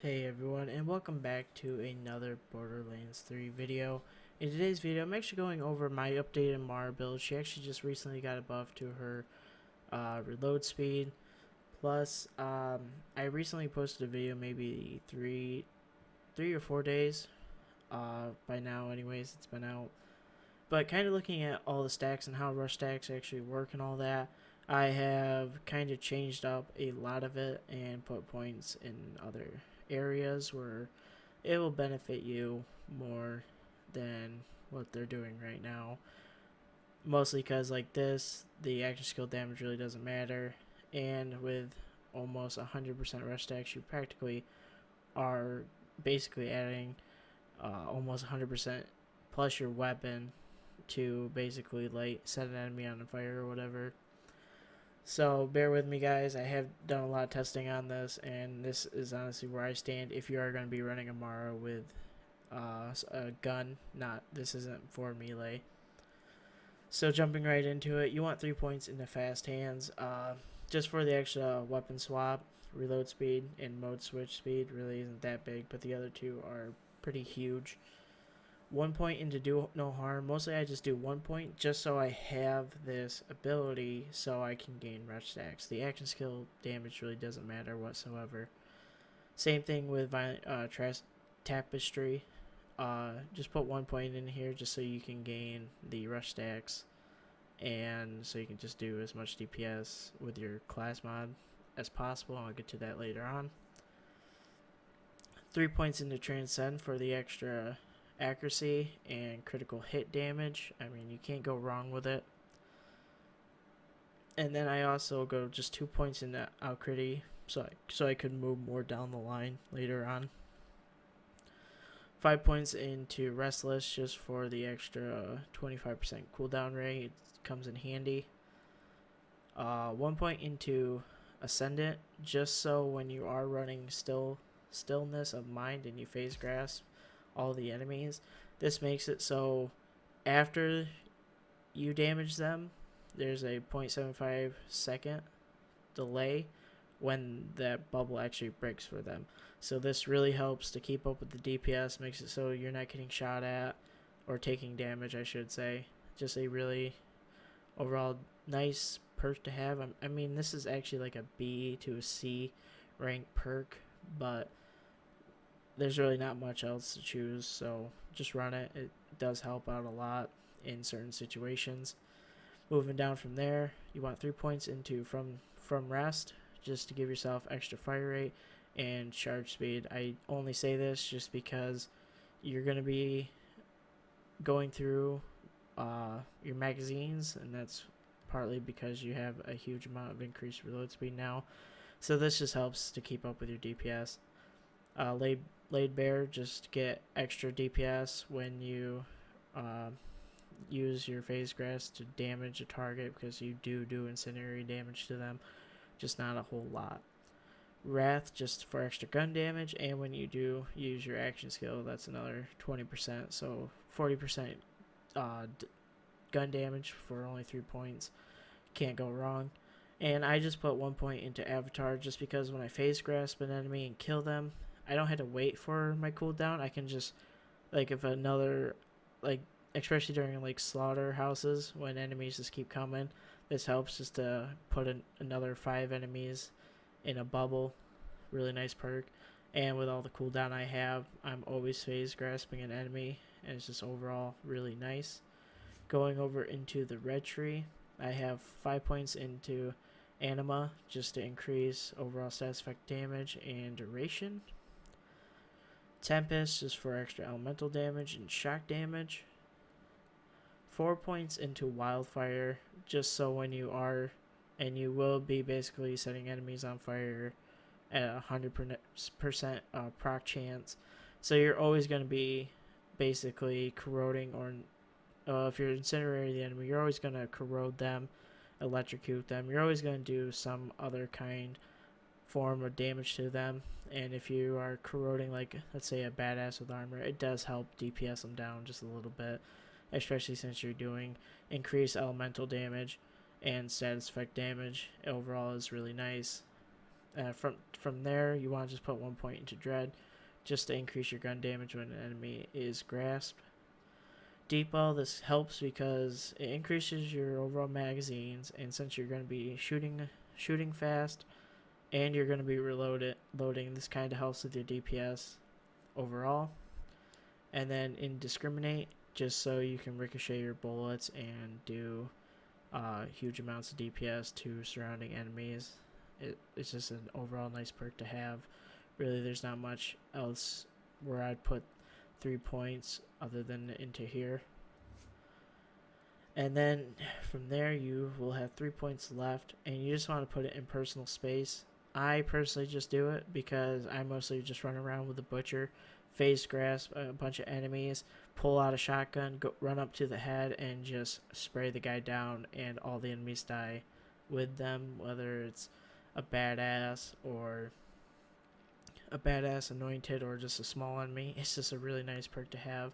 Hey everyone, and welcome back to another Borderlands 3 video. In today's video, I'm actually going over my updated Amara build. She actually just recently got a buff to her reload speed. Plus, I recently posted a video maybe three or 4 days. By now, anyways, it's been out. But kind of looking at all the stacks and how rush stacks actually work and all that, I have kind of changed up a lot of it and put points in other areas where it will benefit you more than what they're doing right now. Mostly because, like this, the action skill damage really doesn't matter, and with almost 100% rush stacks, you practically are basically adding almost 100% plus your weapon to basically like set an enemy on fire or whatever. So bear with me, guys. I have done a lot of testing on this, and this is honestly where I stand. If you are going to be running Amara with a gun, this isn't for melee. So jumping right into it, you want 3 points into fast hands. Just for the extra weapon swap, reload speed, and mode switch speed really isn't that big, but the other two are pretty huge. 1 point into do no harm. Mostly I just do 1 point just so I have this ability so I can gain rush stacks. The action skill damage really doesn't matter whatsoever. Same thing with violent tapestry. Just put 1 point in here just so you can gain the rush stacks, and so you can just do as much DPS with your class mod as possible. I'll get to that later on. 3 points into transcend for the extra accuracy and critical hit damage. I mean, you can't go wrong with it. And then I also go just 2 points into outcritty, so I could move more down the line later on. 5 points into restless just for the extra 25% cooldown rate. It comes in handy. 1 point into ascendant just so when you are running stillness of mind and you phase grasp all the enemies, this makes it so after you damage them, there's a 0.75 second delay when that bubble actually breaks for them. So this really helps to keep up with the DPS, makes it so you're not getting shot at or taking damage, I should say. Just a really overall nice perk to have. I mean, this is actually like a B to a C rank perk, but there's really not much else to choose, so just run it. It does help out a lot in certain situations. Moving down from there, you want 3 points into from rest just to give yourself extra fire rate and charge speed. I only say this just because you're going to be going through your magazines, and that's partly because you have a huge amount of increased reload speed now. So this just helps to keep up with your DPS. Laid bare, just get extra DPS when you use your phase grass to damage a target, because you do incendiary damage to them, just not a whole lot. Wrath just for extra gun damage, and when you do use your action skill, that's another 20%, so 40% gun damage for only 3 points. Can't go wrong. And I just put 1 point into Avatar just because when I phase grasp an enemy and kill them, I don't have to wait for my cooldown. I can just, like, if another, like, especially during like slaughterhouses when enemies just keep coming, this helps just to put another 5 enemies in a bubble. Really nice perk. And with all the cooldown I have, I'm always phase grasping an enemy, and it's just overall really nice. Going over into the red tree, I have 5 points into Anima just to increase overall status effect damage and duration. Tempest just for extra elemental damage and shock damage. 4 points into Wildfire just so when you are, and you will be basically setting enemies on fire at 100% proc chance. So you're always going to be basically corroding, or if you're incinerating the enemy, you're always going to corrode them, electrocute them. You're always going to do some other form of damage to them. And if you are corroding, like, let's say a badass with armor, it does help DPS them down just a little bit, especially since you're doing increased elemental damage and status effect damage. Overall is really nice. From there, you want to just put 1 point into dread, just to increase your gun damage when an enemy is grasped. Depot, this helps because it increases your overall magazines, and since you're going to be shooting fast, and you're going to be loading, this kind of helps with your DPS overall. And then indiscriminate, just so you can ricochet your bullets and do huge amounts of DPS to surrounding enemies. It's just an overall nice perk to have. Really, there's not much else where I'd put 3 points other than into here. And then from there, you will have 3 points left, and you just want to put it in personal space. I personally just do it because I mostly just run around with a butcher, phase grasp a bunch of enemies, pull out a shotgun, run up to the head, and just spray the guy down, and all the enemies die with them, whether it's a badass anointed or just a small enemy. It's just a really nice perk to have.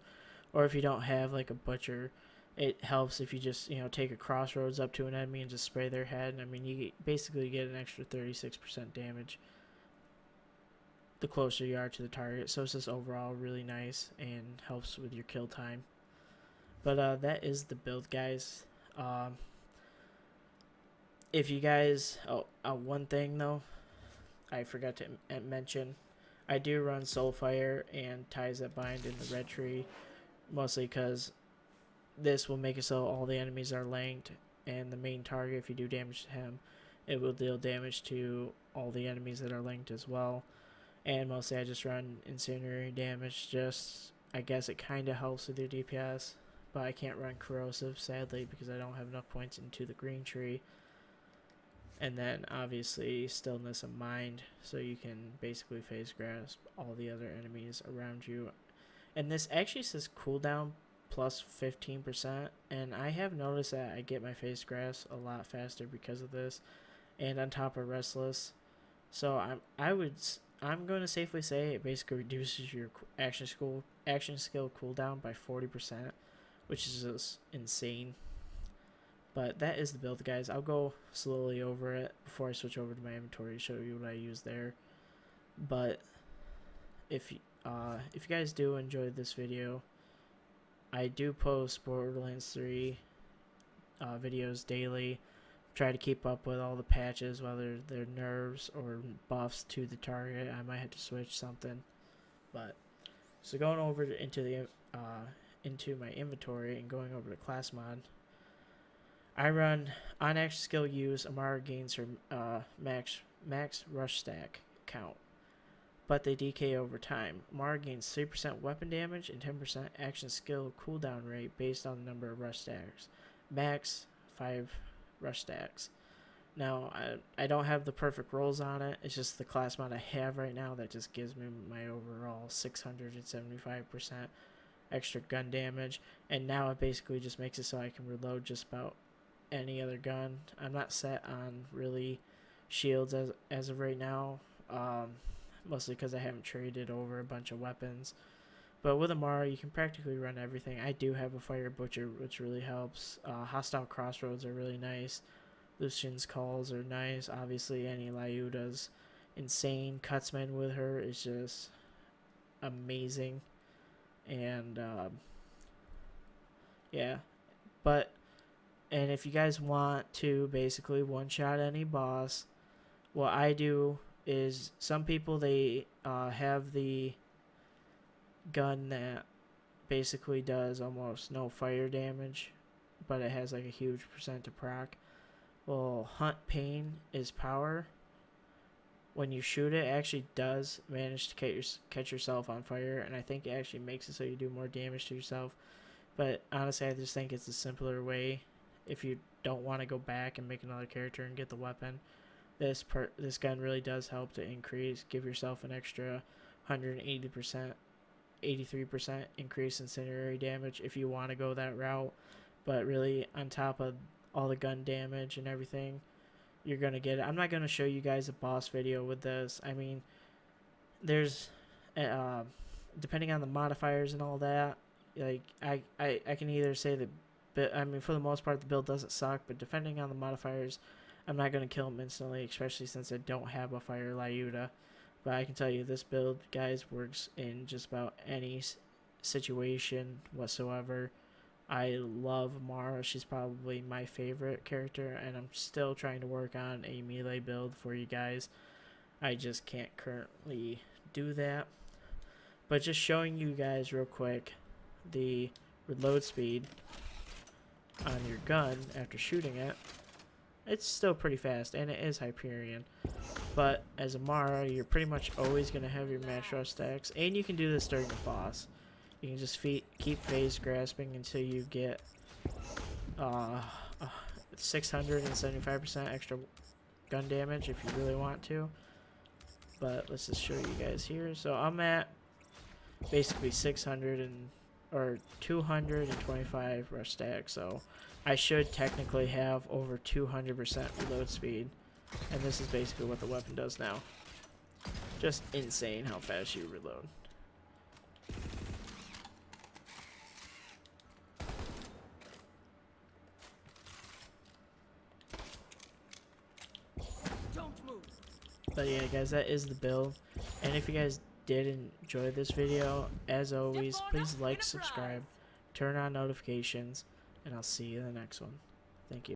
Or if you don't have like a butcher, it helps if you just take a crossroads up to an enemy and just spray their head. I mean, you basically get an extra 36% damage the closer you are to the target, so it's just overall really nice and helps with your kill time. But that is the build, guys. If you guys, one thing though I forgot to mention, I do run Soulfire and ties that bind in the red tree, mostly because this will make it so all the enemies are linked, and the main target, if you do damage to him, it will deal damage to all the enemies that are linked as well. And mostly I just run incendiary damage, I guess it kind of helps with your DPS, but I can't run corrosive, sadly, because I don't have enough points into the green tree. And then obviously stillness of mind, so you can basically phase grasp all the other enemies around you. And this actually says cooldown plus 15%, and I have noticed that I get my phase grasp a lot faster because of this, and on top of restless. So I'm going to safely say it basically reduces your action skill cooldown by 40%, which is just insane. But that is the build, guys. I'll go slowly over it before I switch over to my inventory to show you what I use there. But if you guys do enjoy this video, I do post Borderlands 3 videos daily. Try to keep up with all the patches, whether they're nerfs or buffs to the target. I might have to switch something. But so going over into my inventory and going over to class mod, I run on action skill use. Amara gains her max rush stack count, but they decay over time. Amara gains 3% weapon damage and 10% action skill cooldown rate based on the number of rush stacks. Max 5 rush stacks. Now, I don't have the perfect rolls on it. It's just the class mod I have right now that just gives me my overall 675% extra gun damage. And now it basically just makes it so I can reload just about any other gun. I'm not set on really shields as of right now. Mostly because I haven't traded over a bunch of weapons. But with Amara, you can practically run everything. I do have a Fire Butcher, which really helps. Hostile Crossroads are really nice. Lucian's Calls are nice. Obviously, Annie Lyuda's insane. Cutsman with her is just amazing. And, yeah. And if you guys want to basically one-shot any boss, what I do is some people, they have the gun that basically does almost no fire damage, but it has like a huge percent to proc. Well, Hunt Pain is power. When you shoot it, it actually does manage to catch yourself on fire, and I think it actually makes it so you do more damage to yourself. But honestly, I just think it's a simpler way if you don't want to go back and make another character and get the weapon. This gun really does help to give yourself an extra 180%, 83% increase in incendiary damage if you want to go that route. But really, on top of all the gun damage and everything, you're going to get it. I'm not going to show you guys a boss video with this. I mean, there's, depending on the modifiers and all that, like, I can either say that, but I mean, for the most part, the build doesn't suck, but depending on the modifiers, I'm not going to kill him instantly, especially since I don't have a Fire Lyuda. But I can tell you this build, guys, works in just about any situation whatsoever. I love Amara. She's probably my favorite character, and I'm still trying to work on a melee build for you guys. I just can't currently do that. But just showing you guys real quick the reload speed on your gun after shooting it. It's still pretty fast, and it is Hyperion. But as Amara, you're pretty much always going to have your match rush stacks, and you can do this during the boss. You can just keep phase grasping until you get 675% extra gun damage if you really want to. But let's just show you guys here. So I'm at basically 225 rush stack, so I should technically have over 200% reload speed, and this is basically what the weapon does now. Just insane how fast you reload. But yeah, guys, that is the build. And if you guys did enjoy this video, as always, please like, subscribe, turn on notifications, and I'll see you in the next one. Thank you.